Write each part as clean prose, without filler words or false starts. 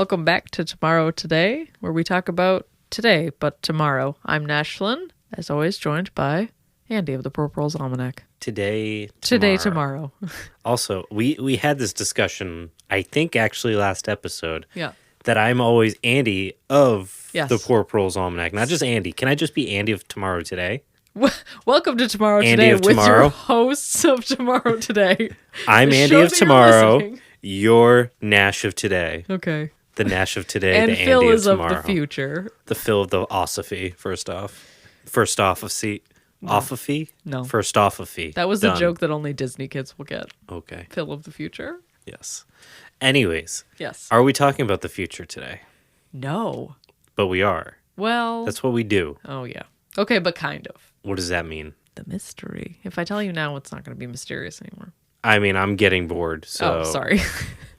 Welcome back to Tomorrow Today, where we talk about today, but tomorrow. I'm Nashlyn, as always, joined by Andy of the Purple's Almanac. Today, tomorrow. Also, we had this discussion, I think actually last episode, Yeah. that I'm always Andy of Yes. the Poor Proles Almanac. Not just Andy. Can I just be Andy of Tomorrow Today? Welcome to Tomorrow Andy Today of with Tomorrow. your hosts of Tomorrow Today. I'm The Andy show of that you're Tomorrow. listening. You're Nash of Today. Okay. The Nash of Today, And the Phil Andy is of of Tomorrow. the future. The Phil of the Ossify, first off. First off of seat. Offify? No. First off of fee. That was Done. a joke that only Disney kids will get. Okay. Phil of the future? Yes. Anyways. Yes. Are we talking about the future today? No. But we are. Well. That's what we do. Oh, yeah. Okay, but kind of. What does that mean? The mystery. If I tell you now, it's not going to be mysterious anymore. I mean, I'm getting bored, so... Oh, sorry.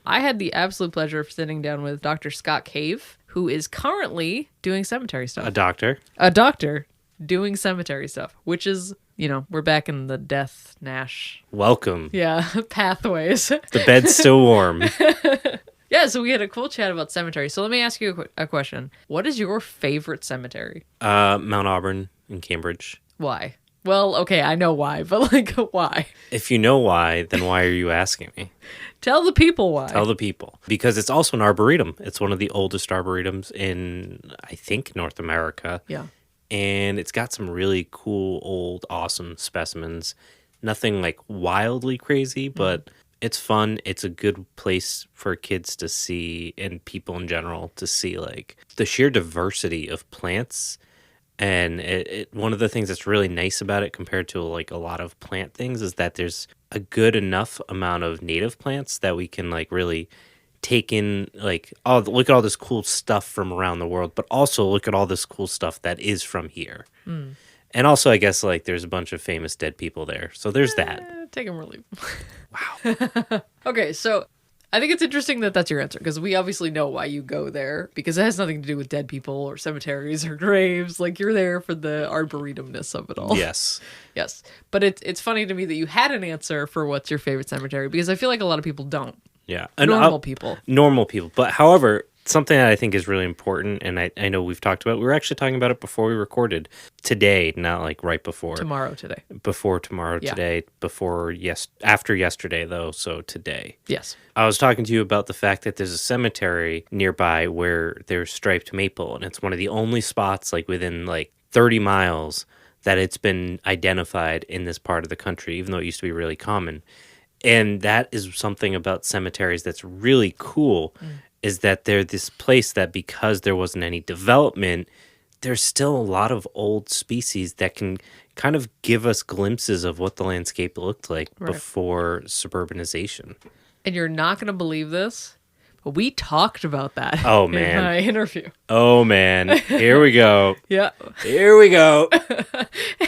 I had the absolute pleasure of sitting down with Dr. Scott Cave, who is currently doing cemetery stuff. A doctor? A doctor doing cemetery stuff, which is, we're back in the death Nash. Welcome. Yeah, pathways. The bed's still warm. Yeah, so we had a cool chat about cemetery. So let me ask you a question. What is your favorite cemetery? Mount Auburn in Cambridge. Why? Well, okay, I know why, but why? If you know why, then why are you asking me? Tell the people why. Tell the people. Because it's also an arboretum. It's one of the oldest arboretums in, I think, North America. Yeah. And it's got some really cool, old, awesome specimens. Nothing like wildly crazy, but it's fun. It's a good place for kids to see and people in general to see like the sheer diversity of plants. And one of the things that's really nice about it compared to like a lot of plant things is that there's a good enough amount of native plants that we can like really take in like, oh, look at all this cool stuff from around the world, but also look at all this cool stuff that is from here. Mm. And also, I guess like there's a bunch of famous dead people there. So there's that. Take them or leave 'em. Wow. Okay, so I think it's interesting that that's your answer, because we obviously know why you go there, because it has nothing to do with dead people or cemeteries or graves. Like, you're there for the arboretumness of it all. Yes. Yes. But it's funny to me that you had an answer for what's your favorite cemetery, because I feel like a lot of people don't. Yeah. Normal people. Normal people. But however, something that I think is really important, and I know we've talked about, we were actually talking about it before we recorded today, not like right before. Tomorrow today. Before tomorrow today, after yesterday though, so today. Yes. I was talking to you about the fact that there's a cemetery nearby where there's striped maple, and it's one of the only spots like within like 30 miles that it's been identified in this part of the country, even though it used to be really common. And that is something about cemeteries that's really cool, is that they're this place that because there wasn't any development, there's still a lot of old species that can kind of give us glimpses of what the landscape looked like before suburbanization. And you're not going to believe this, but we talked about that Oh, man. in my interview. Oh, man. Here we go. Yeah. Here we go.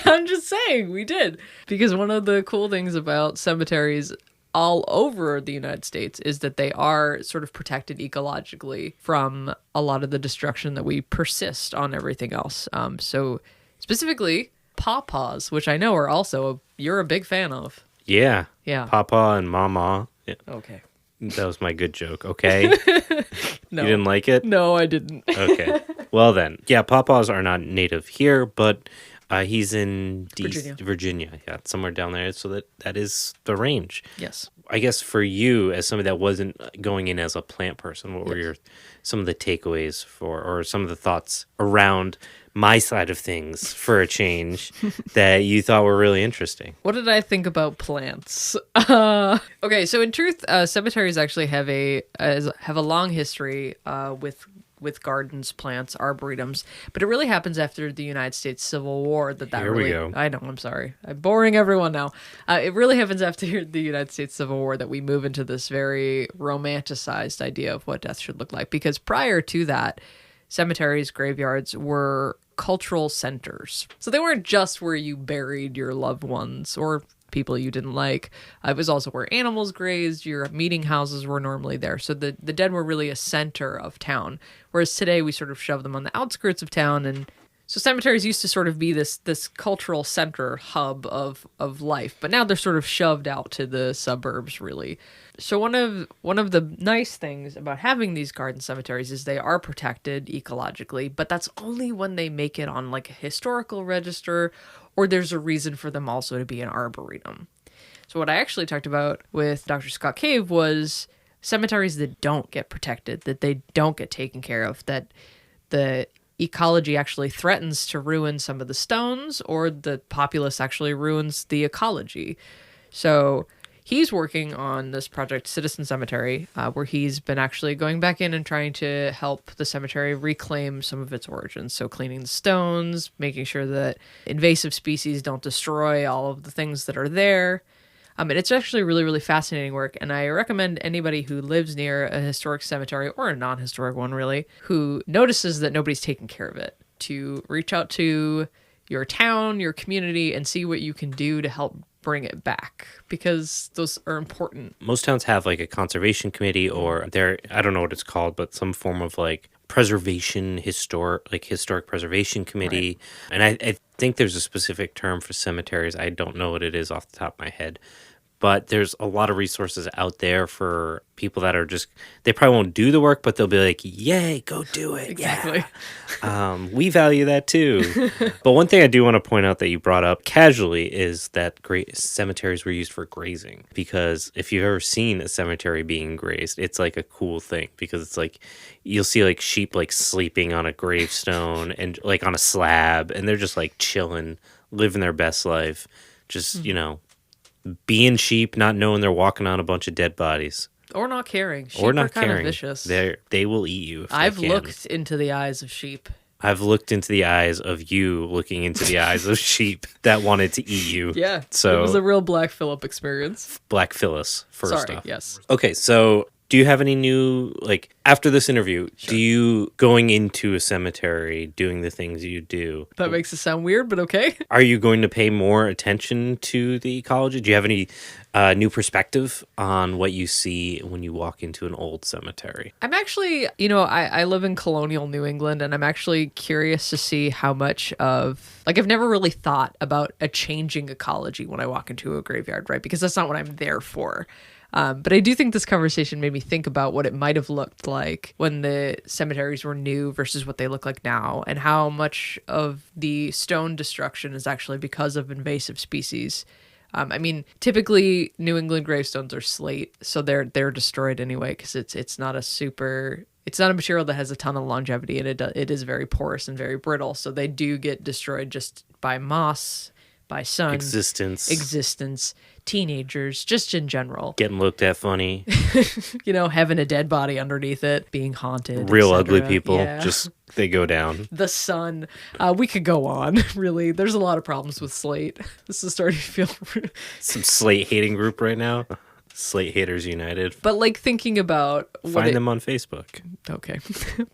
I'm just saying, we did. Because one of the cool things about cemeteries all over the United States is that they are sort of protected ecologically from a lot of the destruction that we persist on everything else. So specifically, pawpaws, which I know are also, you're a big fan of. Yeah. Yeah. Papa and Mama. Yeah. Okay. That was my good joke, okay? No. You didn't like it? No, I didn't. Okay. Well then. Yeah, pawpaws are not native here, but he's in Virginia. Yeah, somewhere down there. So that is the range. Yes. I guess for you, as somebody that wasn't going in as a plant person, what were some of the takeaways or some of the thoughts around my side of things for a change that you thought were really interesting? What did I think about plants? Okay, so in truth, cemeteries actually have a long history with gardens, plants, arboretums, but it really happens after the United States Civil War that Here really. We go. I know, I'm sorry, I'm boring everyone now. It really happens after the United States Civil War that we move into this very romanticized idea of what death should look like. Because prior to that, cemeteries, graveyards were cultural centers. So they weren't just where you buried your loved ones or people you didn't like. It was also where animals grazed. Your meeting houses were normally there. So the dead were really a center of town. Whereas today we sort of shove them on the outskirts of town. And So cemeteries used to sort of be this cultural center hub of life, but now they're sort of shoved out to the suburbs, really. So one of the nice things about having these garden cemeteries is they are protected ecologically, but that's only when they make it on like a historical register, or there's a reason for them also to be an arboretum. So what I actually talked about with Dr. Scott Cave was cemeteries that don't get protected, that they don't get taken care of, that the ecology actually threatens to ruin some of the stones, or the populace actually ruins the ecology. So he's working on this project, Citizen Cemetery, where he's been actually going back in and trying to help the cemetery reclaim some of its origins. So cleaning the stones, making sure that invasive species don't destroy all of the things that are there. And it's actually really, really fascinating work, and I recommend anybody who lives near a historic cemetery, or a non-historic one really, who notices that nobody's taking care of it, to reach out to your town, your community, and see what you can do to help bring it back, because those are important. Most towns have like a conservation committee, or I don't know what it's called, but some form of like historic preservation committee. Right. And I think there's a specific term for cemeteries. I don't know what it is off the top of my head. But there's a lot of resources out there for people that are just, they probably won't do the work, but they'll be like, yay, go do it. Exactly. Yeah. We value that too. But one thing I do want to point out that you brought up casually is that great cemeteries were used for grazing. Because if you've ever seen a cemetery being grazed, it's like a cool thing, because it's like, you'll see like sheep like sleeping on a gravestone and like on a slab, and they're just like chilling, living their best life. Just, being sheep, not knowing they're walking on a bunch of dead bodies. Or not caring. Sheep are kind of vicious. They will eat you if I've they can. looked into the eyes of sheep. I've looked into the eyes of you looking into the eyes of sheep that wanted to eat you. Yeah. So it was a real Black Phillip experience. Black Phyllis, first off. Yes. Okay, so do you have any new, like, after this interview, do you, going into a cemetery, doing the things you do? That makes it sound weird, but okay. Are you going to pay more attention to the ecology? Do you have any new perspective on what you see when you walk into an old cemetery? I'm actually, I live in colonial New England, and I'm actually curious to see how much of, like, I've never really thought about a changing ecology when I walk into a graveyard, right? Because that's not what I'm there for. But I do think this conversation made me think about what it might have looked like when the cemeteries were new versus what they look like now, and how much of the stone destruction is actually because of invasive species. Typically New England gravestones are slate, so they're destroyed anyway, because it's not a material that has a ton of longevity, and it is very porous and very brittle, so they do get destroyed just by moss, by sun, existence, teenagers, just in general. Getting looked at funny. Having a dead body underneath it, being haunted. Real ugly people, just they go down. The sun. We could go on, really. There's a lot of problems with slate. This is starting to feel... Some slate hating group right now. Slate Haters United. But like thinking about... Find them on Facebook. Okay.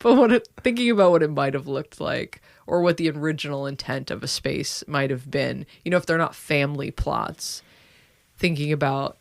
But thinking about what it might have looked like, or what the original intent of a space might have been, if they're not family plots, thinking about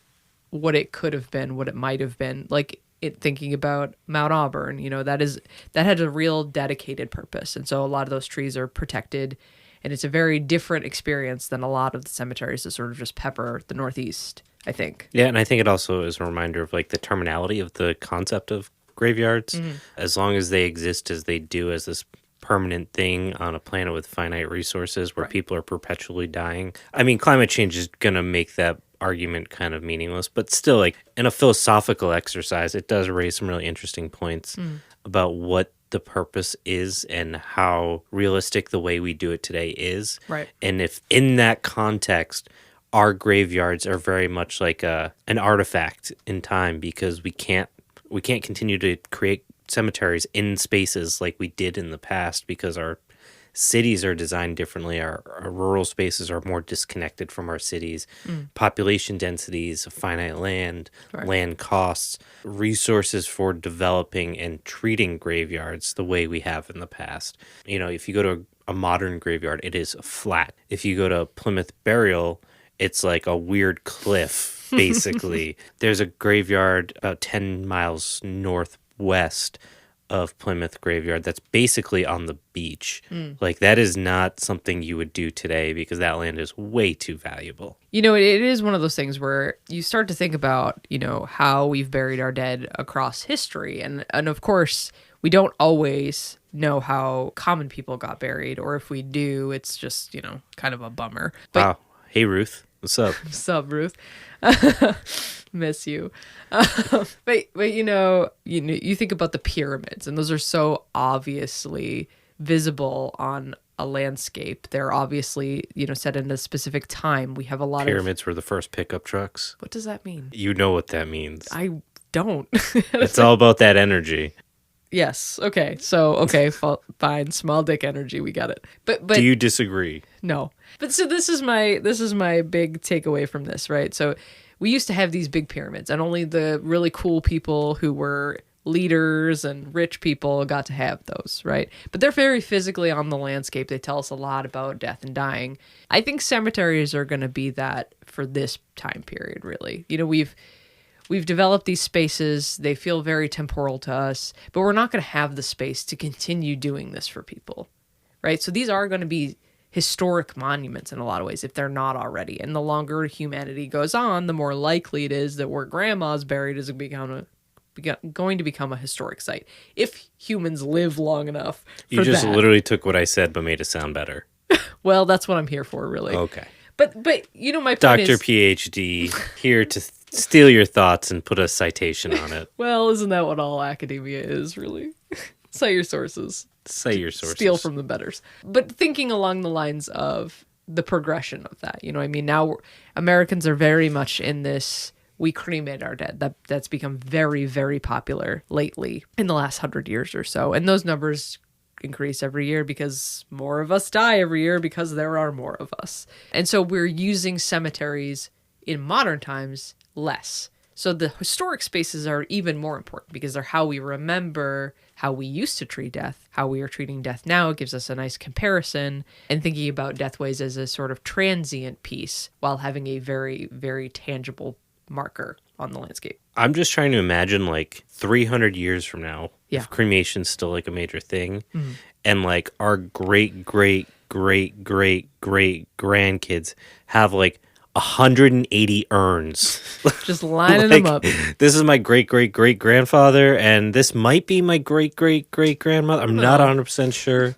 what it could have been, what it might have been, like thinking about Mount Auburn, that had a real dedicated purpose. And so a lot of those trees are protected, and it's a very different experience than a lot of the cemeteries that sort of just pepper the Northeast, I think. Yeah, and I think it also is a reminder of like the terminality of the concept of graveyards. Mm-hmm. As long as they exist as they do, as this permanent thing on a planet with finite resources where people are perpetually dying. I mean, climate change is going to make that argument kind of meaningless, but still, like, in a philosophical exercise, it does raise some really interesting points about what the purpose is and how realistic the way we do it today is. Right. And if in that context, our graveyards are very much like an artifact in time, because we can't continue to create cemeteries in spaces like we did in the past, because our cities are designed differently. Our rural spaces are more disconnected from our cities. Population densities, finite land, land costs, resources for developing and treating graveyards the way we have in the past. If you go to a modern graveyard, it is flat. If you go to Plymouth Burial, it's like a weird cliff, basically. There's a graveyard about 10 miles northwest of Plymouth Graveyard that's basically on the beach. Like, that is not something you would do today because that land is way too valuable. You know, it is one of those things where you start to think about, how we've buried our dead across history. And of course, we don't always know how common people got buried, or if we do, it's just, kind of a bummer. But, Wow. Hey, Ruth. What's up? What's up, Ruth? Miss you. But you think about the pyramids, and those are so obviously visible on a landscape. They're obviously, set in a specific time. We have a lot Pyramids were the first pickup trucks. What does that mean? You know what that means. I don't. It's all about that energy. Yes. Okay. So, fine. Small dick energy. We got it. But Do you disagree? No. But so this is my big takeaway from this, right? So we used to have these big pyramids, and only the really cool people who were leaders and rich people got to have those, right? But they're very physically on the landscape. They tell us a lot about death and dying. I think cemeteries are going to be that for this time period, really. We've developed these spaces. They feel very temporal to us, but we're not going to have the space to continue doing this for people, right? So these are going to be historic monuments in a lot of ways, if they're not already. And the longer humanity goes on, the more likely it is that where grandma's buried is going to become a historic site. If humans live long enough for You just that. literally took what I said but made it sound better. Well, that's what I'm here for, really. Okay. But my point Dr. is... PhD, here to steal your thoughts and put a citation on it. Well, isn't that what all academia is, really? Cite your sources. Say your sources. Steal from the betters. But thinking along the lines of the progression of that, now Americans are very much in this, we cremate our dead. That's become very, very popular lately in the last 100 years or so. And those numbers increase every year because more of us die every year because there are more of us. And so we're using cemeteries in modern times less. So the historic spaces are even more important because they're how we remember how we used to treat death, how we are treating death now. It gives us a nice comparison, and thinking about deathways as a sort of transient piece while having a very, very tangible marker on the landscape. I'm just trying to imagine 300 years from now, if cremation's still a major thing, and our great, great, great, great, great grandkids have 180 urns. Just lining them up. This is my great great great grandfather, and this might be my great great great grandmother. I'm not 100% sure.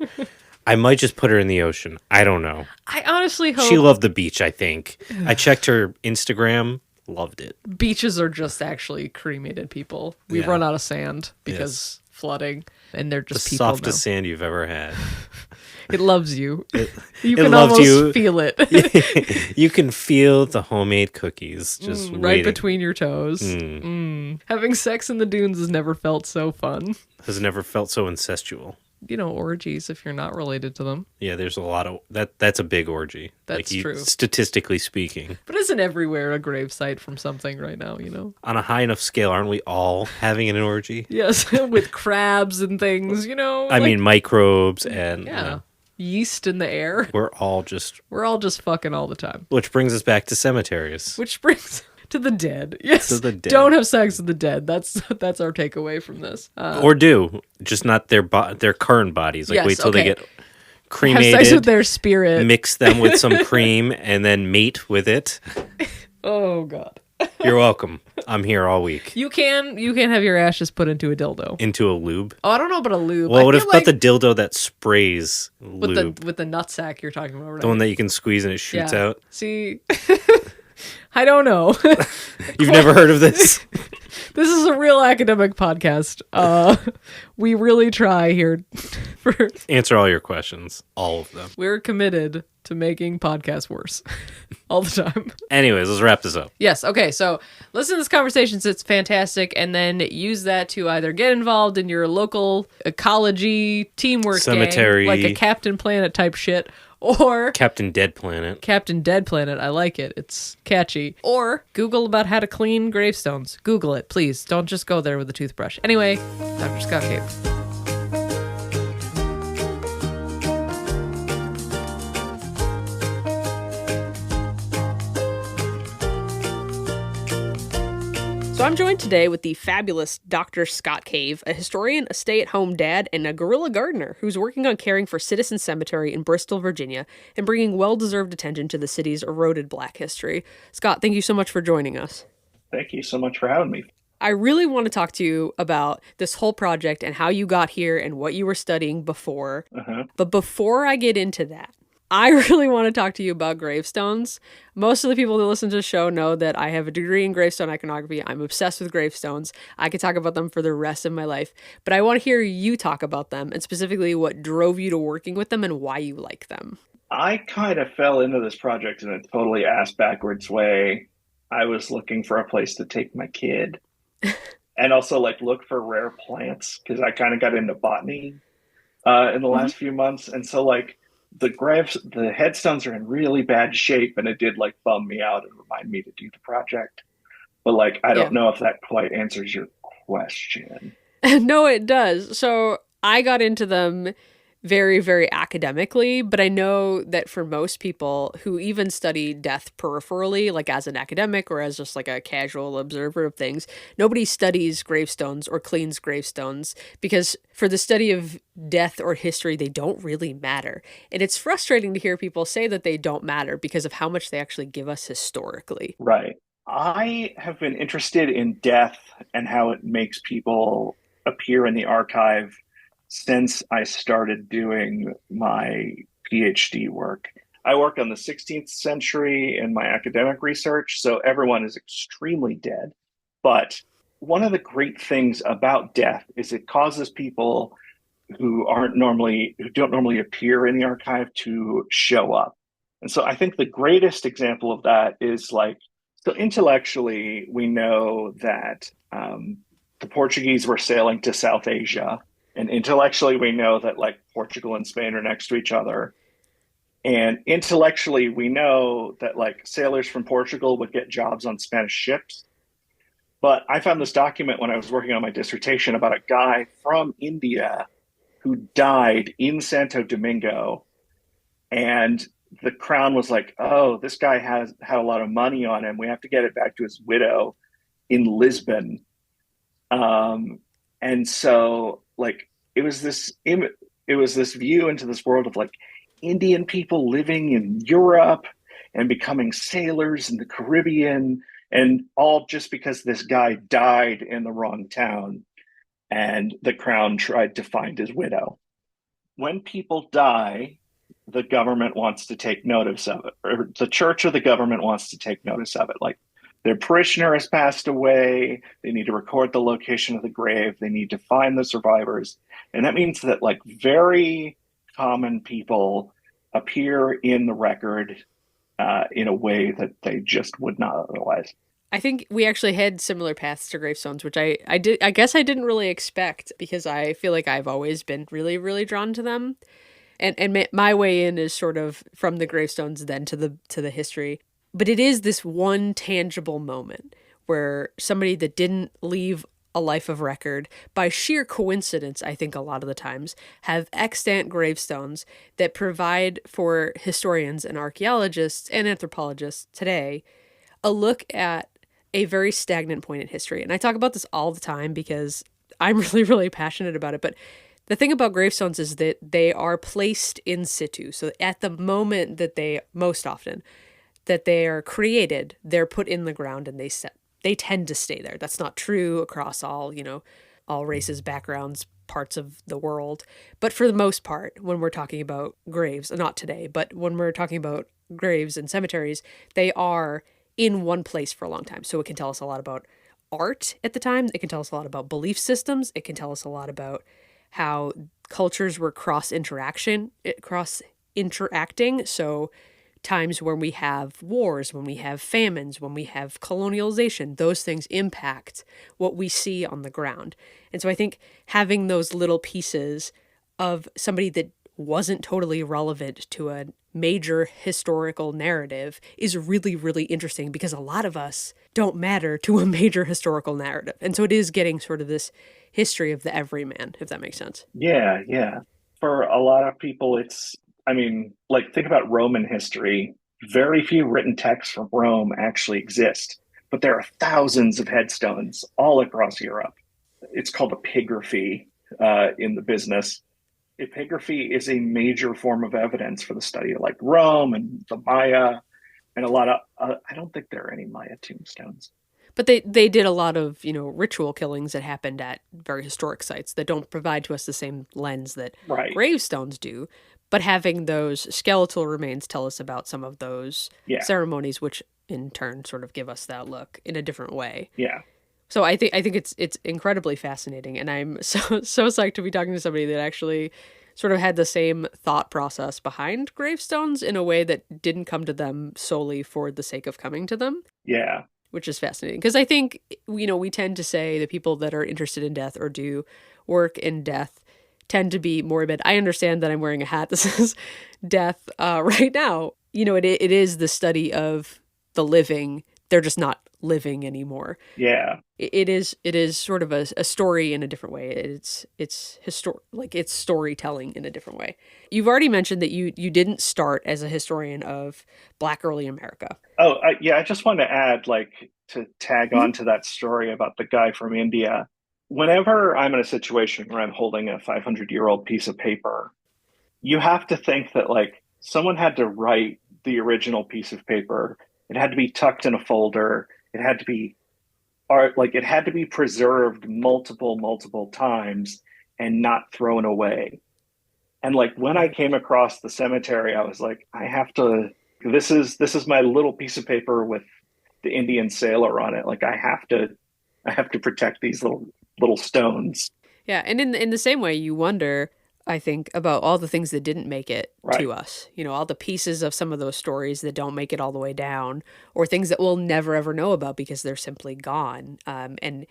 I might just put her in the ocean. I don't know. I honestly hope She loved the beach, I think. I checked her Instagram. Loved it. beaches are just actually cremated people. We've run out of sand because flooding, and they're just The people softest now. sand you've ever had. It loves you. You it can loves almost you. feel it. You can feel the homemade cookies just right waiting. between your toes. Having sex in the dunes has never felt so fun. Has never felt so incestual. Orgies, if you're not related to them. Yeah, there's a lot of that's a big orgy. That's true. Statistically speaking. But isn't everywhere a gravesite from something right now, On a high enough scale, aren't we all having an orgy? Yes, with crabs and things, I mean, microbes and yeast in the air. we're all just fucking all the time. which brings us back to cemeteries. Which brings to the dead. Yes. To the dead. Don't have sex with the dead. That's our takeaway from this. Or do, just not their current bodies. Yes, Wait till they okay. get cremated. Have sex with their spirit. Mix them with some cream and then mate with it. Oh God. You're welcome. I'm here all week. You can have your ashes put into a dildo. Into a lube. Oh, I don't know about a lube. Well, I what feel if about the dildo that sprays lube? with the nutsack you're talking about right The one that you can squeeze and it shoots out? See, I don't know. You've never heard of this? This is a real academic podcast. We really try here. Answer all your questions. All of them. We're committed to making podcasts worse all the time. Anyways, let's wrap this up. Yes. Okay. So listen to this conversation. It's fantastic. And then use that to either get involved in your local ecology teamwork Cemetery. gang, like a Captain Planet type shit, or Captain Dead Planet. Captain Dead Planet. I like it. It's catchy. Or Google about how to clean gravestones. Google it, please. Don't just go there with a toothbrush. Anyway, Dr. Scott Cape. So I'm joined today with the fabulous Dr. Scott Cave, a historian, a stay-at-home dad, and a guerrilla gardener who's working on caring for Citizen Cemetery in Bristol, Virginia, and bringing well-deserved attention to the city's eroded Black history. Scott, thank you so much for joining us. Thank you so much for having me. I really want to talk to you about this whole project and how you got here and what you were studying before. Uh-huh. But before I get into that, I really want to talk to you about gravestones. Most of the people that listen to the show know that I have a degree in gravestone iconography. I'm obsessed with gravestones. I could talk about them for the rest of my life. But I want to hear you talk about them and specifically what drove you to working with them and why you like them. I kind of fell into this project in a totally ass backwards way. I was looking for a place to take my kid and also like look for rare plants because I kind of got into botany in the last few months. And so like the headstones are in really bad shape and it did like bum me out and remind me to do the project. But like, I Yeah. don't know if that quite answers your question. No, it does. So I got into them very, very academically, but I know that for most people who even study death peripherally, like as an academic or as just like a casual observer of things, nobody studies gravestones or cleans gravestones because for the study of death or history, they don't really matter. And it's frustrating to hear people say that they don't matter because of how much they actually give us historically. Right. I have been interested in death and how it makes people appear in the archive since I started doing my PhD work. I work on the 16th century in my academic research, so everyone is extremely dead. But one of the great things about death is it causes people who don't normally appear in the archive to show up. And so I think the greatest example of that is like, so intellectually, we know that the Portuguese were sailing to South Asia. And intellectually, we know that like Portugal and Spain are next to each other. And intellectually, we know that like sailors from Portugal would get jobs on Spanish ships. But I found this document when I was working on my dissertation about a guy from India who died in Santo Domingo. And the crown was like, oh, this guy has had a lot of money on him. We have to get it back to his widow in Lisbon. And so like it was this view into this world of like Indian people living in Europe and becoming sailors in the Caribbean, and all just because this guy died in the wrong town and the crown tried to find his widow. When people die, the government wants to take notice of it, or the church or the government wants to take notice of it. Like their parishioner has passed away, they need to record the location of the grave, they need to find the survivors. And that means that like very common people appear in the record in a way that they just would not otherwise. I think we actually had similar paths to gravestones, which I guess I didn't really expect because I feel like I've always been really, really drawn to them. And my way in is sort of from the gravestones then to the history. But it is this one tangible moment where somebody that didn't leave a life of record, by sheer coincidence, I think a lot of the times, have extant gravestones that provide for historians and archaeologists and anthropologists today a look at a very stagnant point in history. And I talk about this all the time because I'm really, really passionate about it. But the thing about gravestones is that they are placed in situ. So at the moment that most often, that they are created, they're put in the ground and they tend to stay there. That's not true across all races, backgrounds, parts of the world. But for the most part, when we're talking about graves, not today, but when we're talking about graves and cemeteries, they are in one place for a long time. So it can tell us a lot about art at the time. It can tell us a lot about belief systems. It can tell us a lot about how cultures were cross interacting. So times when we have wars, when we have famines, when we have colonialization, those things impact what we see on the ground. And so I think having those little pieces of somebody that wasn't totally relevant to a major historical narrative is really, really interesting because a lot of us don't matter to a major historical narrative. And so it is getting sort of this history of the everyman, if that makes sense. Yeah, yeah. For a lot of people, I mean, like think about Roman history. Very few written texts from Rome actually exist. but there are thousands of headstones all across Europe. It's called epigraphy in the business. Epigraphy is a major form of evidence for the study of like Rome and the Maya and a lot of, I don't think there are any Maya tombstones. But they did a lot of, ritual killings that happened at very historic sites that don't provide to us the same lens that Right. gravestones do. But having those skeletal remains tell us about some of those Yeah. ceremonies, which in turn sort of give us that look in a different way. Yeah. So I think it's incredibly fascinating, and I'm so psyched to be talking to somebody that actually sort of had the same thought process behind gravestones in a way that didn't come to them solely for the sake of coming to them, Yeah. which is fascinating. Because I think, we tend to say the people that are interested in death or do work in death tend to be morbid. I understand that I'm wearing a hat that says death right now. It is the study of the living. They're just not living anymore. Yeah. It is sort of a story in a different way. It's storytelling in a different way. You've already mentioned that you didn't start as a historian of Black early America. Oh, yeah. I just want to add, like, to tag Mhm. on to that story about the guy from India. Whenever I'm in a situation where I'm holding a 500-year-old piece of paper, you have to think that, like, someone had to write the original piece of paper. It had to be tucked in a folder. It had to be art, like, it had to be preserved multiple times and not thrown away. And like when I came across the cemetery, I was like, I have to. This is my little piece of paper with the Indian sailor on it. Like I have to protect these little stones. Yeah, and in the same way, you wonder, I think, about all the things that didn't make it Right. to us. All the pieces of some of those stories that don't make it all the way down, or things that we'll never ever know about because they're simply gone. And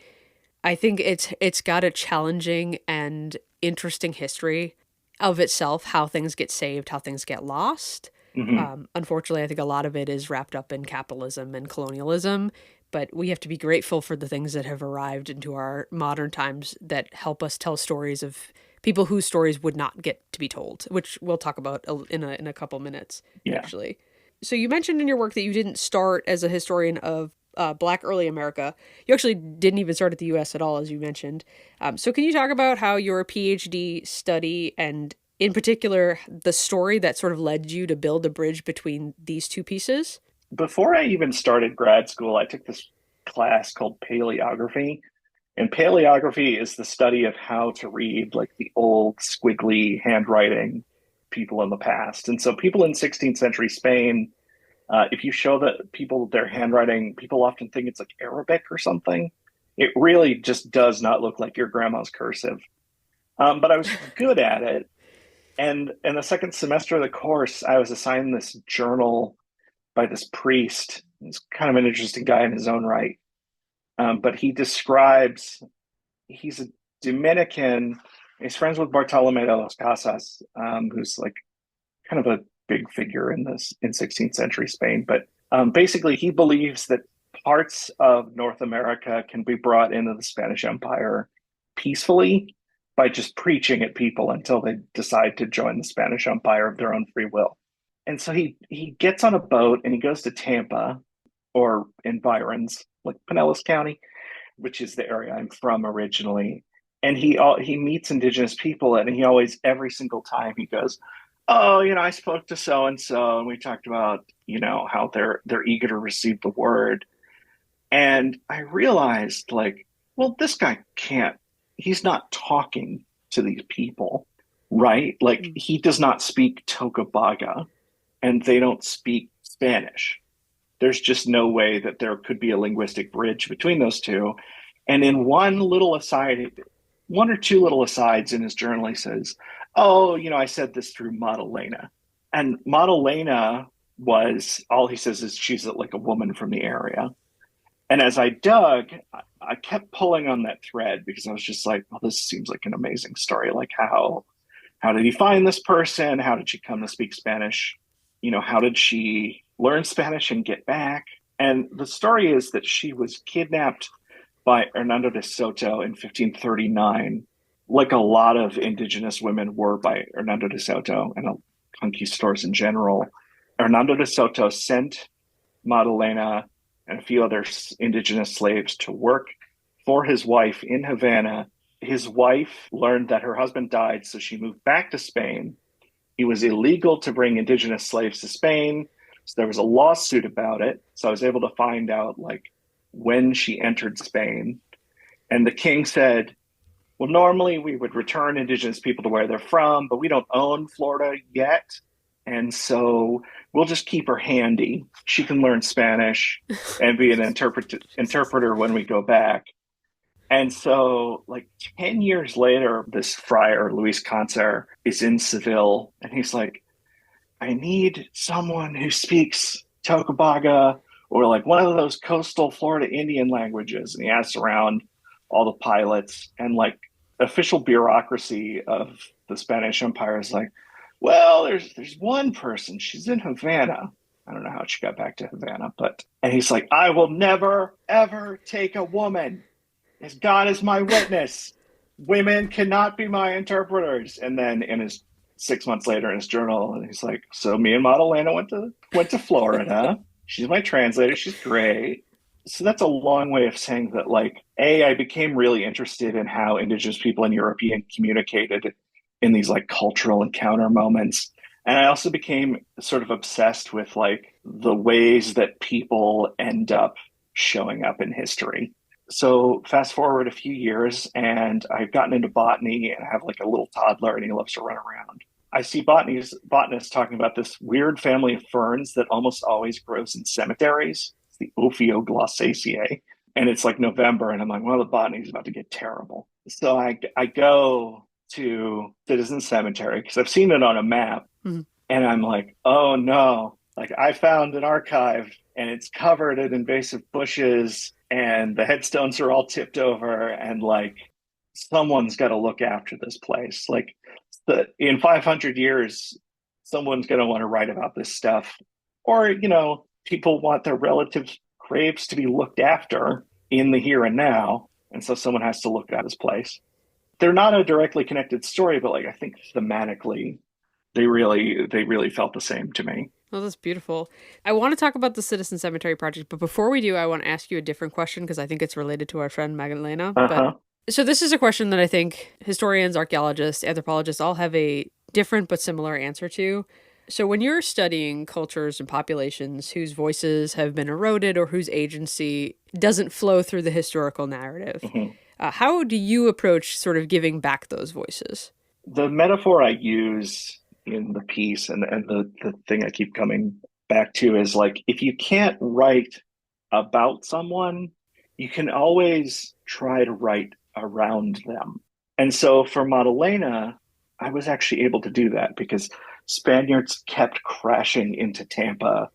I think it's got a challenging and interesting history of itself, how things get saved, how things get lost. Hmm. Unfortunately, I think a lot of it is wrapped up in capitalism and colonialism, but we have to be grateful for the things that have arrived into our modern times that help us tell stories of people whose stories would not get to be told, which we'll talk about in a couple minutes, Yeah. actually. So you mentioned in your work that you didn't start as a historian of Black early America. You actually didn't even start at the U.S. at all, as you mentioned. So can you talk about how your PhD study and in particular the story that sort of led you to build a bridge between these two pieces? Before I even started grad school, I took this class called paleography. And paleography is the study of how to read like the old squiggly handwriting people in the past. And so people in 16th century Spain, if you show that people their handwriting, people often think it's like Arabic or something. It really just does not look like your grandma's cursive. But I was good at it. And in the second semester of the course, I was assigned this journal by this priest. He's kind of an interesting guy in his own right. But he's a Dominican. He's friends with Bartolome de las Casas, who's like kind of a big figure in 16th century Spain. But basically, he believes that parts of North America can be brought into the Spanish Empire peacefully by just preaching at people until they decide to join the Spanish Empire of their own free will. And so he gets on a boat and he goes to Tampa or environs, like Pinellas County, which is the area I'm from originally. And he meets indigenous people, and he always every single time he goes, "Oh, I spoke to so and so, and we talked about how they're eager to receive the word." And I realized, like, well, this guy can't. He's not talking to these people, right? Like, Mm. he does not speak Tocobaga, and they don't speak Spanish. There's just no way that there could be a linguistic bridge between those two. And in one or two little asides in his journal, he says, "Oh, I said this through Madalena." And Madalena was all he says is she's like a woman from the area. And as I dug, I kept pulling on that thread because I was just like, well, this seems like an amazing story. Like how did he find this person? How did she come to speak Spanish? How did she learn Spanish and get back? And the story is that she was kidnapped by Hernando de Soto in 1539, like a lot of indigenous women were by Hernando de Soto and conquistadors in general. Hernando de Soto sent Madalena and a few other indigenous slaves to work for his wife in Havana. His wife learned that her husband died, so she moved back to Spain. It was illegal to bring indigenous slaves to Spain, so there was a lawsuit about it. So I was able to find out like when she entered Spain. And the king said, well, normally we would return indigenous people to where they're from, but we don't own Florida yet. And so we'll just keep her handy. She can learn Spanish and be an interpreter when we go back. And so, like 10 years later, this friar, Luis Cancer, is in Seville, and he's like, I need someone who speaks Tocobaga or like one of those coastal Florida Indian languages. And he asks around all the pilots, and like official bureaucracy of the Spanish Empire is like, well, there's one person. She's in Havana. I don't know how she got back to Havana, and he's like, I will never, ever take a woman. As God is my witness, women cannot be my interpreters. And then in his 6 months later in his journal, and he's like, so me and Madalena went to Florida. She's my translator. She's great. So that's a long way of saying that, like, I became really interested in how indigenous people and European communicated in these like cultural encounter moments. And I also became sort of obsessed with like the ways that people end up showing up in history. So fast forward a few years, and I've gotten into botany, and I have like a little toddler, and he loves to run around. I see botanists talking about this weird family of ferns that almost always grows in cemeteries. It's the Ophioglossacea. And it's like November, and I'm like, well, the botany is about to get terrible. So I go to Citizen Cemetery because I've seen it on a map, and I'm like, oh no, like I found an archive, and it's covered in invasive bushes, and the headstones are all tipped over, and like someone's got to look after this place. Like in 500 years, someone's going to want to write about this stuff, or people want their relatives' graves to be looked after in the here and now, and so someone has to look at this place. They're not a directly connected story, but like I think thematically, they really felt the same to me. Oh, that's beautiful. I want to talk about the Citizen Cemetery Project, but before we do, I want to ask you a different question because I think it's related to our friend Magdalena. So this is a question that I think historians, archaeologists, anthropologists all have a different but similar answer to. So when you're studying cultures and populations whose voices have been eroded or whose agency doesn't flow through the historical narrative, how do you approach sort of giving back those voices? The metaphor I use in the piece, and the thing I keep coming back to, is like, if you can't write about someone, you can always try to write around them. And so for Madalena, I was actually able to do that because Spaniards kept crashing into Tampa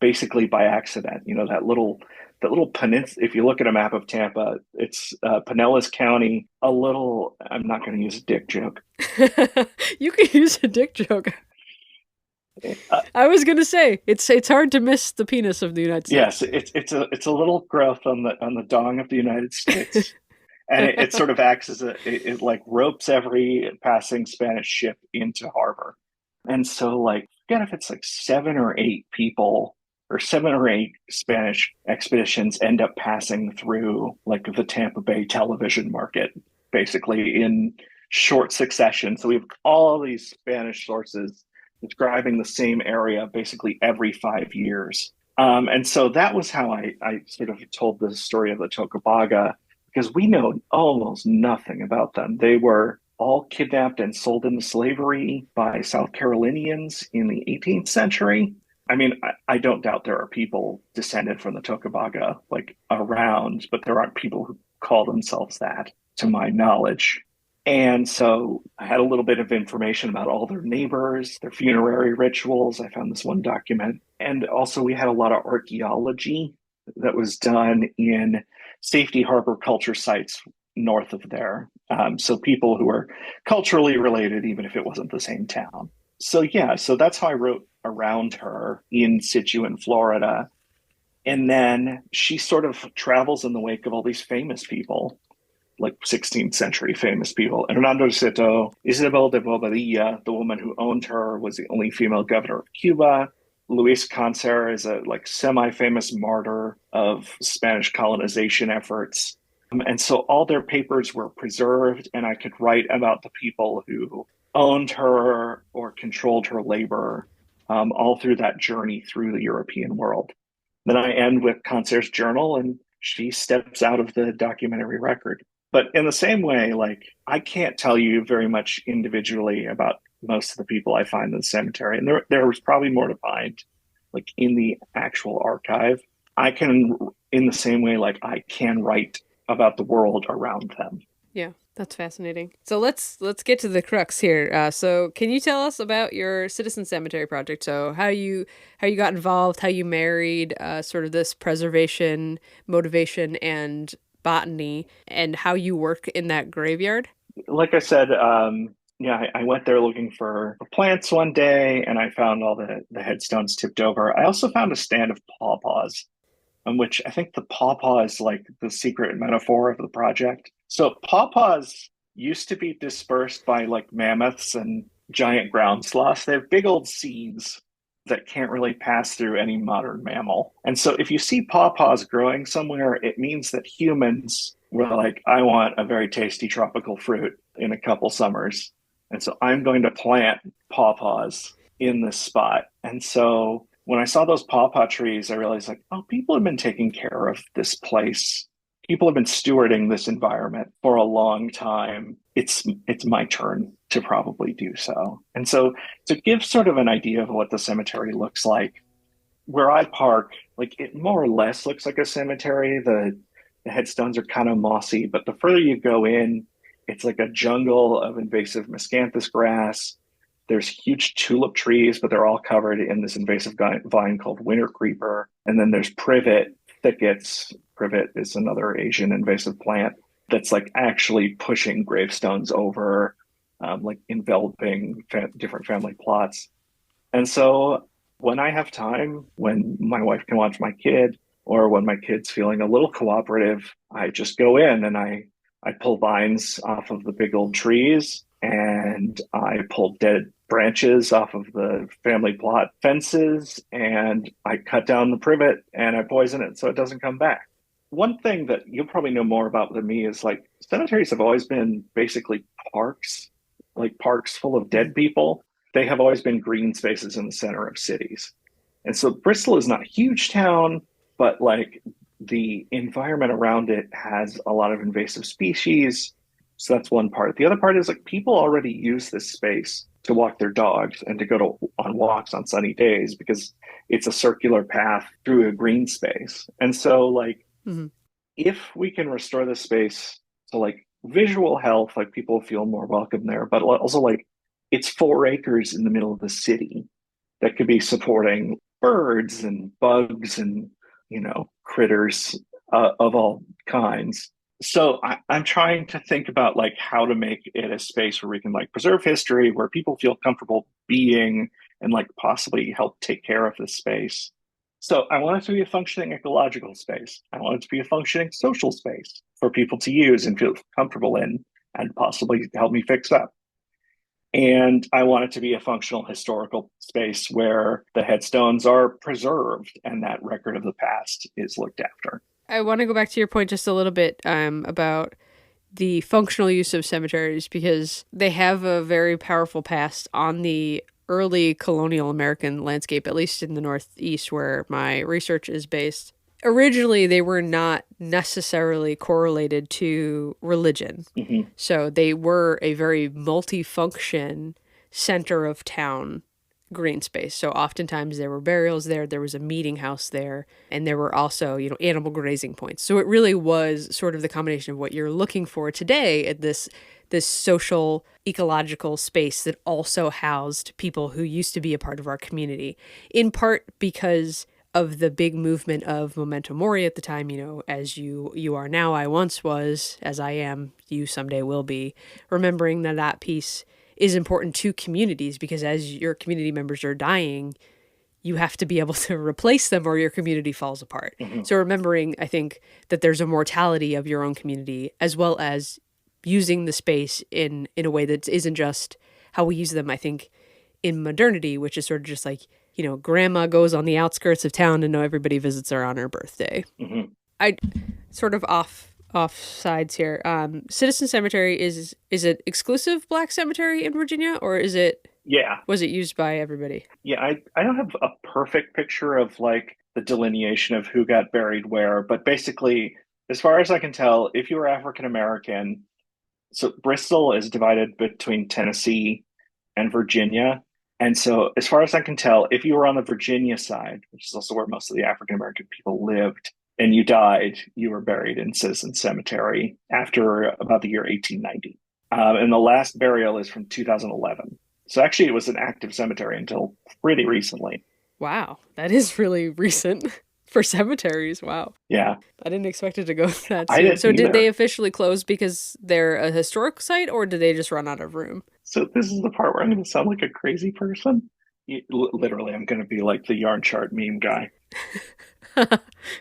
basically by accident. That little peninsula. If you look at a map of Tampa, it's Pinellas County. I'm not going to use a dick joke. You can use a dick joke. I was going to say it's hard to miss the penis of the United States. Yes, it's a little growth on the dong of the United States, and it sort of acts as it like ropes every passing Spanish ship into harbor. And so, like, forget if it's like 7 or 8 people or 7 or 8 Spanish expeditions end up passing through like the Tampa Bay television market, basically in short succession. So we have all these Spanish sources describing the same area basically every 5 years. And so that was how I sort of told the story of the Tocobaga, because we know almost nothing about them. They were all kidnapped and sold into slavery by South Carolinians in the 18th century. I mean, I don't doubt there are people descended from the Tocobaga like around, but there aren't people who call themselves that, to my knowledge. And so I had a little bit of information about all their neighbors, their funerary rituals. I found this one document. And also we had a lot of archaeology that was done in safety harbor culture sites north of there. So people who were culturally related, even if it wasn't the same town. So that's how I wrote around her in situ in Florida. And then she sort of travels in the wake of all these famous people, like 16th century famous people. Hernando de Soto, Isabel de Bobadilla, the woman who owned her, was the only female governor of Cuba. Luis Cancer is a like semi-famous martyr of Spanish colonization efforts. And so all their papers were preserved, and I could write about the people who owned her or controlled her labor all through that journey through the European world. Then I end with Cancer's journal, and she steps out of the documentary record. But in the same way, like I can't tell you very much individually about most of the people I find in the cemetery, and there was probably more to find, like in the actual archive. I can, in the same way, like I can write about the world around them. Yeah, that's fascinating. So let's get to the crux here. So can you tell us about your citizen cemetery project? So how you got involved, how you married, sort of this preservation, motivation, and botany, and how you work in that graveyard? Like I said, yeah, I went there looking for plants one day, and I found all the headstones tipped over. I also found a stand of pawpaws, in which I think the pawpaw is like the secret metaphor of the project. So pawpaws used to be dispersed by like mammoths and giant ground sloths. They have big old seeds that can't really pass through any modern mammal. And so if you see pawpaws growing somewhere, it means that humans were like, I want a very tasty tropical fruit in a couple summers. And so I'm going to plant pawpaws in this spot. And so when I saw those pawpaw trees, I realized like, oh, people have been taking care of this place. People have been stewarding this environment for a long time. It's my turn to probably do so. And so to give sort of an idea of what the cemetery looks like, where I park, like it more or less looks like a cemetery. The headstones are kind of mossy, but the further you go in, it's like a jungle of invasive miscanthus grass. There's huge tulip trees, but they're all covered in this invasive vine called winter creeper. And then there's privet thickets. Privet is another Asian invasive plant that's like actually pushing gravestones over, like enveloping different family plots. And so when I have time, when my wife can watch my kid, or when my kid's feeling a little cooperative, I just go in and I pull vines off of the big old trees, and I pull dead branches off of the family plot fences, and I cut down the privet and I poison it so it doesn't come back. One thing that you'll probably know more about than me is like cemeteries have always been basically parks, like parks full of dead people. They have always been green spaces in the center of cities. And so Bristol is not a huge town, but like the environment around it has a lot of invasive species. So that's one part. The other part is like people already use this space to walk their dogs and to go on walks on sunny days because it's a circular path through a green space. And so like if we can restore this space to like visual health, like people feel more welcome there, but also like it's 4 acres in the middle of the city that could be supporting birds and bugs and, you know, critters of all kinds. So I'm trying to think about like how to make it a space where we can like preserve history, where people feel comfortable being and like possibly help take care of this space. So I want it to be a functioning ecological space. I want it to be a functioning social space for people to use and feel comfortable in and possibly help me fix up. And I want it to be a functional historical space where the headstones are preserved and that record of the past is looked after. I want to go back to your point just a little bit about the functional use of cemeteries, because they have a very powerful past on the early colonial American landscape, at least in the Northeast where my research is based. Originally, they were not necessarily correlated to religion. Mm-hmm. So they were a very multifunction center of town green space. So oftentimes there were burials there was a meeting house there, and there were also, you know, animal grazing points. So it really was sort of the combination of what you're looking for today at this social ecological space that also housed people who used to be a part of our community, in part because of the big movement of memento mori at the time. You know, as you are now, I once was, as I am, you someday will be, remembering that piece is important to communities, because as your community members are dying, you have to be able to replace them or your community falls apart. Mm-hmm. So remembering, I think, that there's a mortality of your own community, as well as using the space in a way that isn't just how we use them, I think, in modernity, which is sort of just like grandma goes on the outskirts of town and everybody visits her on her birthday. Hmm. I sort of off sides here. Citizen Cemetery is it exclusive Black cemetery in Virginia, or Yeah. was it used by everybody? Yeah, I don't have a perfect picture of like the delineation of who got buried where, but basically, as far as I can tell, if you were African American, so Bristol is divided between Tennessee and Virginia. And so, as far as I can tell, if you were on the Virginia side, which is also where most of the African American people lived, and you died, you were buried in Citizen Cemetery after about the year 1890. And the last burial is from 2011. So actually, it was an active cemetery until pretty recently. Wow, that is really recent for cemeteries. Wow. Yeah, I didn't expect it to go that I soon. didn't So did they either. officially close because they're a historic site, or did they just run out of room? So this is the part where I'm going to sound like a crazy person. Literally, I'm going to be like the yarn chart meme guy.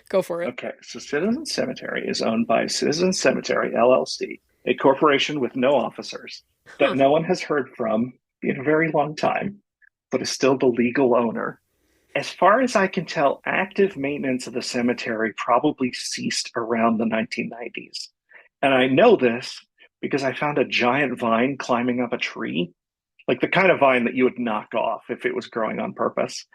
Go for it. Okay, so Citizen Cemetery is owned by Citizen Cemetery LLC, a corporation with no officers that Huh. no one has heard from in a very long time, but is still the legal owner. As far as I can tell, active maintenance of the cemetery probably ceased around the 1990s. And I know this because I found a giant vine climbing up a tree, like the kind of vine that you would knock off if it was growing on purpose.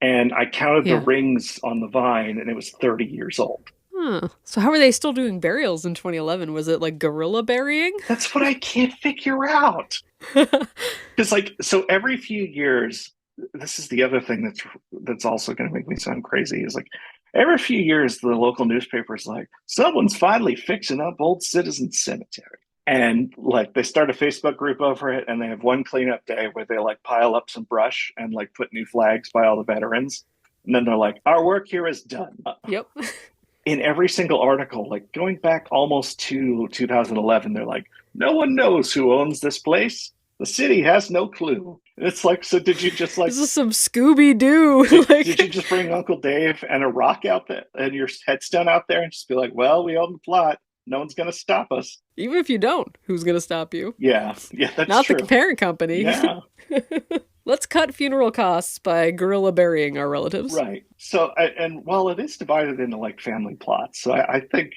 And I counted the Yeah. rings on the vine, and it was 30 years old. Huh. So how are they still doing burials in 2011? Was it like gorilla burying? That's what I can't figure out. Because, like, so every few years, this is the other thing that's also going to make me sound crazy is like every few years, the local newspaper is like, someone's finally fixing up old Citizen Cemetery. And like they start a Facebook group over it, and they have one cleanup day where they like pile up some brush and like put new flags by all the veterans. And then they're like, our work here is done. Yep. In every single article, like going back almost to 2011, they're like, no one knows who owns this place. The city has no clue. And it's like, so did you just like, This is some Scooby Doo. did you just bring Uncle Dave and a rock out there and your headstone out there and just be like, well, we own the plot. No one's going to stop us. Even if you don't, who's gonna stop you? Yeah. Yeah, that's Not true. the parent company. Yeah. Let's cut funeral costs by gorilla burying our relatives. Right. So, and while it is divided into like family plots, so I think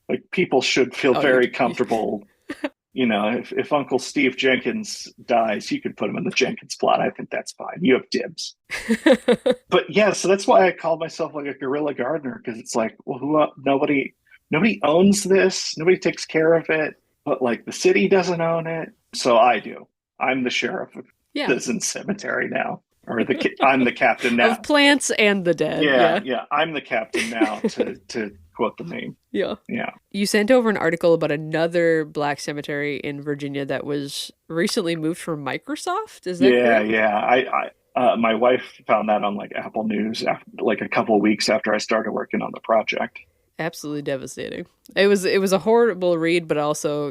like people should feel Oh, very comfortable. You know, if Uncle Steve Jenkins dies, you could put him in the Jenkins plot. I think that's fine. You have dibs. But yeah, so that's why I call myself like a guerrilla gardener because it's like, well, nobody owns this, nobody takes care of it, but like the city doesn't own it, so I do. I'm the sheriff of Yeah. Citizen Cemetery now, or I'm the captain now. Of plants and the dead. Yeah, I'm the captain now to quote the name. Yeah. Yeah. You sent over an article about another black cemetery in Virginia that was recently moved from Microsoft. Is that correct? Yeah. My wife found that on like Apple News after, like a couple of weeks after I started working on the project. Absolutely devastating. It was a horrible read, but also,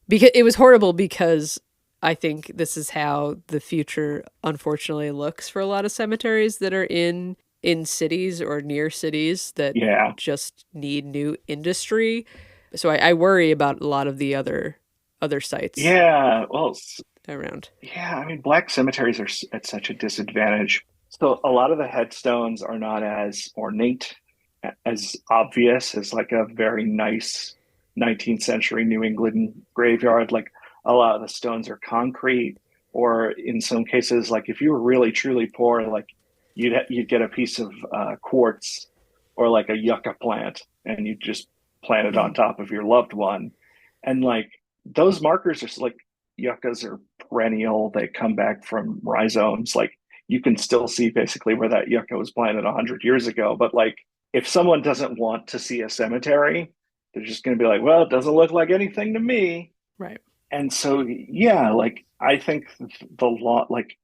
because it was horrible because I think this is how the future unfortunately looks for a lot of cemeteries that are in cities or near cities that Yeah. just need new industry. So I worry about a lot of the other sites Yeah. Well, around. yeah. I mean, black cemeteries are at such a disadvantage. So a lot of the headstones are not as ornate, as obvious as like a very nice 19th century New England graveyard. Like a lot of the stones are concrete, or in some cases, like if you were really truly poor, like you'd get a piece of quartz or like a yucca plant, and you just plant it on top of your loved one, and like those markers are like yuccas are perennial. They come back from rhizomes. Like you can still see basically where that yucca was planted 100 years ago. But like if someone doesn't want to see a cemetery, they're just going to be like, well, it doesn't look like anything to me. Right. And so, yeah, like I think the law, like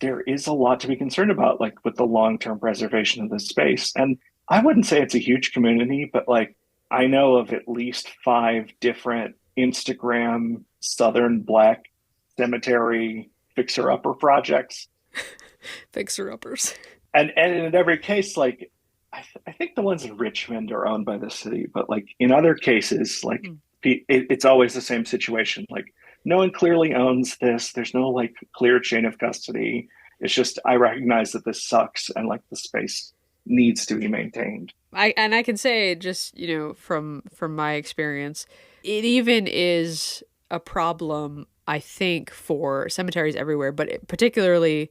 there is a lot to be concerned about, like with the long-term preservation of this space. And I wouldn't say it's a huge community, but like I know of at least 5 different Instagram Southern Black cemetery fixer-upper projects. Fixer-uppers. And in every case, like I think the ones in Richmond are owned by the city, but like in other cases, like it's always the same situation. Like no one clearly owns this. There's no like clear chain of custody. It's just I recognize that this sucks and like the space needs to be maintained. I can say just, from my experience, it even is a problem, I think, for cemeteries everywhere, but particularly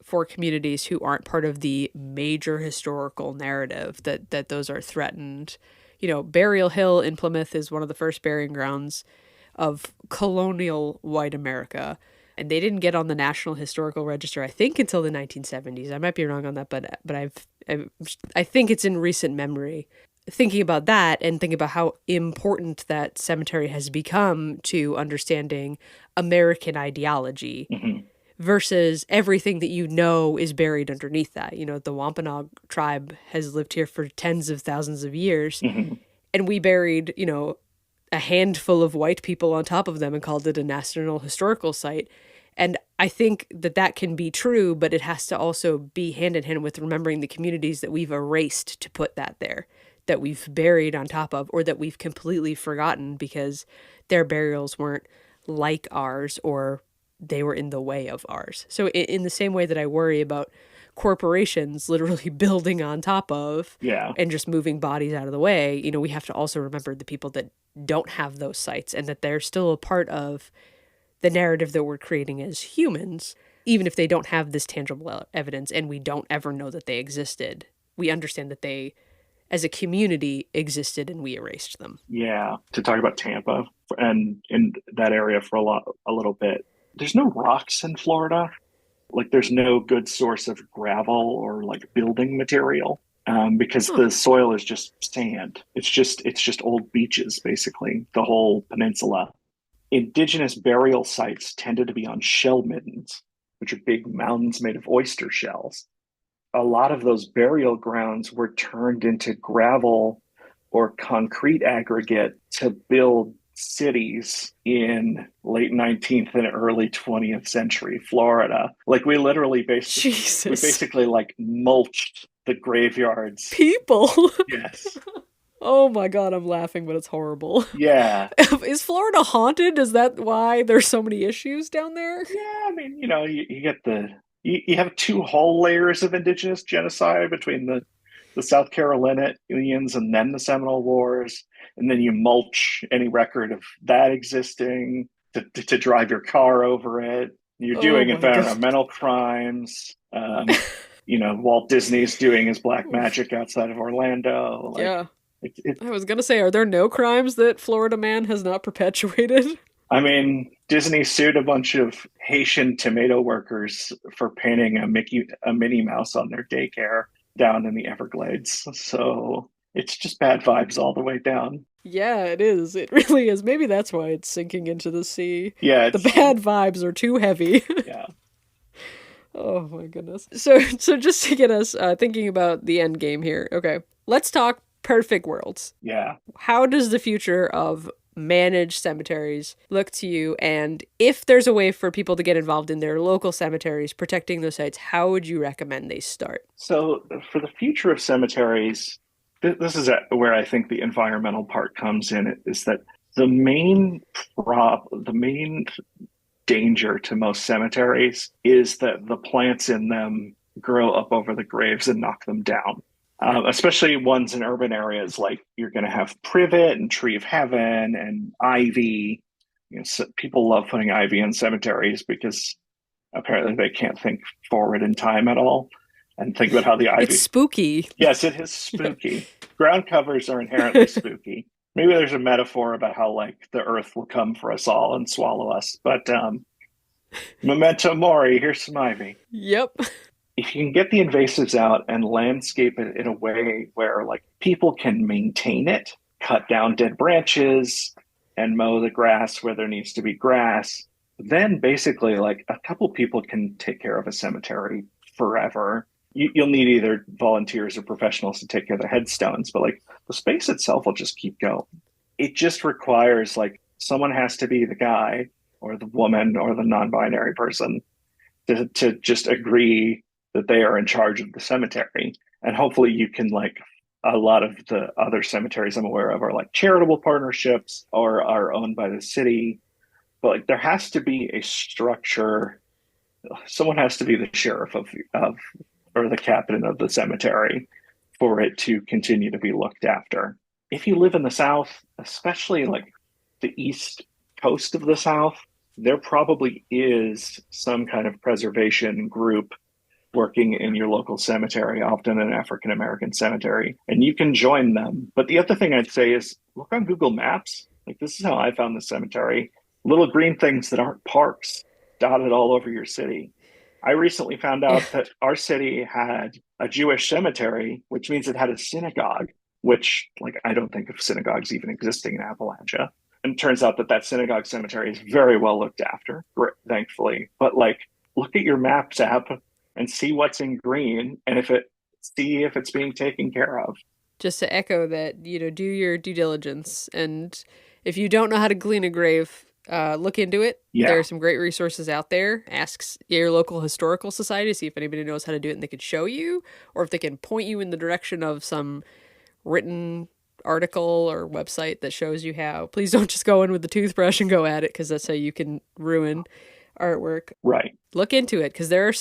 for communities who aren't part of the major historical narrative that those are threatened. Burial Hill in Plymouth is one of the first burying grounds of colonial white America. And they didn't get on the National Historical Register, I think, until the 1970s. I might be wrong on that, but I think it's in recent memory. Thinking about that and thinking about how important that cemetery has become to understanding American ideology Mm-hmm. versus everything that is buried underneath that. The Wampanoag tribe has lived here for tens of thousands of years, Mm-hmm. and we buried, a handful of white people on top of them and called it a National Historical Site. And I think that can be true, but it has to also be hand in hand with remembering the communities that we've erased to put that there, that we've buried on top of, or that we've completely forgotten because their burials weren't like ours or they were in the way of ours. So in the same way that I worry about corporations literally building on top of Yeah. and just moving bodies out of the way, we have to also remember the people that don't have those sites and that they're still a part of the narrative that we're creating as humans, even if they don't have this tangible evidence and we don't ever know that they existed. We understand that they, as a community, existed and we erased them. Yeah. To talk about Tampa and in that area for a little bit. There's no rocks in Florida. Like there's no good source of gravel or like building material. Because Huh. the soil is just sand. It's just old beaches, basically, the whole peninsula. Indigenous burial sites tended to be on shell middens, which are big mounds made of oyster shells. A lot of those burial grounds were turned into gravel or concrete aggregate to build cities in late 19th and early 20th century Florida. Like we Jesus. basically like mulched the graveyards. People. Yes. Oh my God, I'm laughing, but it's horrible. Yeah. Is Florida haunted? Is that why there's so many issues down there? Yeah, I mean, you get you have two whole layers of indigenous genocide between the South Carolinians and then the Seminole Wars, and then you mulch any record of that existing to drive your car over it. You're Oh doing my God. environmental crimes. Walt Disney's doing his black Oof. magic outside of Orlando. Like Yeah. it, I was gonna say, are there no crimes that Florida man has not perpetuated? I mean, Disney sued a bunch of Haitian tomato workers for painting a Minnie Mouse on their daycare down in the Everglades. So it's just bad vibes all the way down. Yeah, it is. It really is. Maybe that's why it's sinking into the sea. Yeah, The it's bad vibes are too heavy. yeah, Oh my goodness. So just to get us thinking about the end game here. Okay, let's talk perfect worlds. yeah. How does the future of managed cemeteries look to you? And if there's a way for people to get involved in their local cemeteries, protecting those sites, how would you recommend they start? So for the future of cemeteries, this is where I think the environmental part comes in. Is that the main danger to most cemeteries is that the plants in them grow up over the graves and knock them down. Especially ones in urban areas, like you're going to have privet and tree of heaven and ivy. So people love putting ivy in cemeteries because apparently they can't think forward in time at all and think about how the It's ivy. spooky. Yes, it is Yeah. spooky. Ground covers are inherently spooky. Maybe there's a metaphor about how like the earth will come for us all and swallow us. But memento mori, here's some ivy. Yep. If you can get the invasives out and landscape it in a way where like people can maintain it, cut down dead branches and mow the grass where there needs to be grass, then basically like a couple people can take care of a cemetery forever. You'll need either volunteers or professionals to take care of the headstones, but like the space itself will just keep going. It just requires like someone has to be the guy or the woman or the non-binary person to just agree that they are in charge of the cemetery. And hopefully you can like a lot of the other cemeteries I'm aware of are like charitable partnerships or are owned by the city. But like there has to be a structure someone has to be the sheriff of or the captain of the cemetery for it to continue to be looked after. If you live in the South, especially like the East Coast of the South, there probably is some kind of preservation group working in your local cemetery, often an African American cemetery, and you can join them. But the other thing I'd say is look on Google Maps. Like, this is how I found the cemetery. Little green things that aren't parks dotted all over your city. I recently found Yeah. out that our city had a Jewish cemetery, which means it had a synagogue, which, like, I don't think of synagogues even existing in Appalachia. And it turns out that that synagogue cemetery is very well looked after, thankfully. But, like, look at your Maps app and see what's in green, and see if it's being taken care of. Just to echo that, do your due diligence. And if you don't know how to glean a grave, look into it. Yeah. There are some great resources out there. Ask your local historical society to see if anybody knows how to do it and they could show you, or if they can point you in the direction of some written article or website that shows you how. Please don't just go in with the toothbrush and go at it, because that's how you can ruin artwork. Right. Look into it, because there are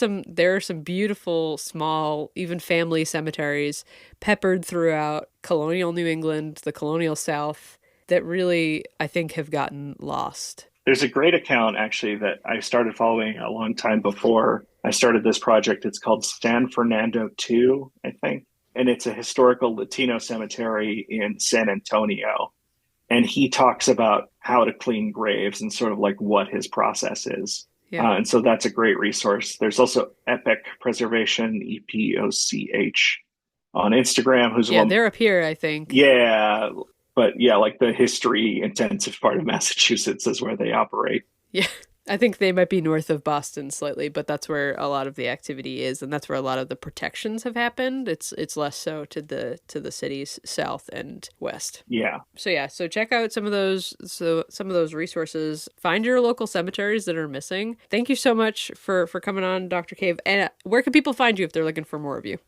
some beautiful small, even family cemeteries peppered throughout colonial New England, the colonial South, that really, I think, have gotten lost. There's a great account actually that I started following a long time before I started this project. It's called San Fernando 2, I think. And it's a historical Latino cemetery in San Antonio. And he talks about how to clean graves and sort of like what his process is. Yeah. And so that's a great resource. There's also Epic Preservation, EPOCH, on Instagram. They're up here, I think. Yeah, but yeah, like the history intensive part of Massachusetts is where they operate. Yeah. I think they might be north of Boston slightly, but that's where a lot of the activity is, and that's where a lot of the protections have happened. It's less so to the cities south and west. Yeah. So check out some of those resources. Find your local cemeteries that are missing. Thank you so much for coming on, Dr. Cave. And where can people find you if they're looking for more of you?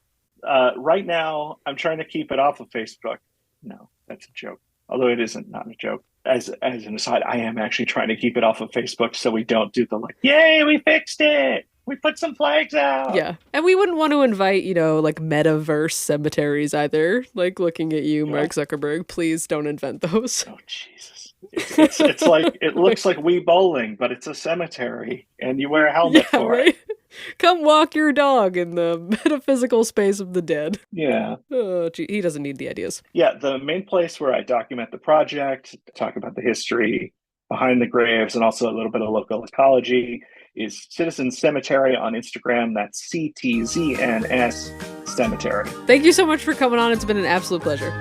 Right now, I'm trying to keep it off of Facebook. No, that's a joke. Although it isn't, not a joke. As an aside, I am actually trying to keep it off of Facebook so we don't do the like, yay, we fixed it. We put some flags out. Yeah. And we wouldn't want to invite, like metaverse cemeteries either. Like looking at you, Mark Zuckerberg, please don't invent those. Oh, Jesus. It's like, it looks like Wii Bowling, but it's a cemetery and you wear a helmet for it. Come walk your dog in the metaphysical space of the dead. Yeah. Oh, gee, he doesn't need the ideas. Yeah, the main place where I document the project, talk about the history behind the graves, and also a little bit of local ecology is Citizen Cemetery on Instagram. That's CTZNS Cemetery. Thank you so much for coming on. It's been an absolute pleasure.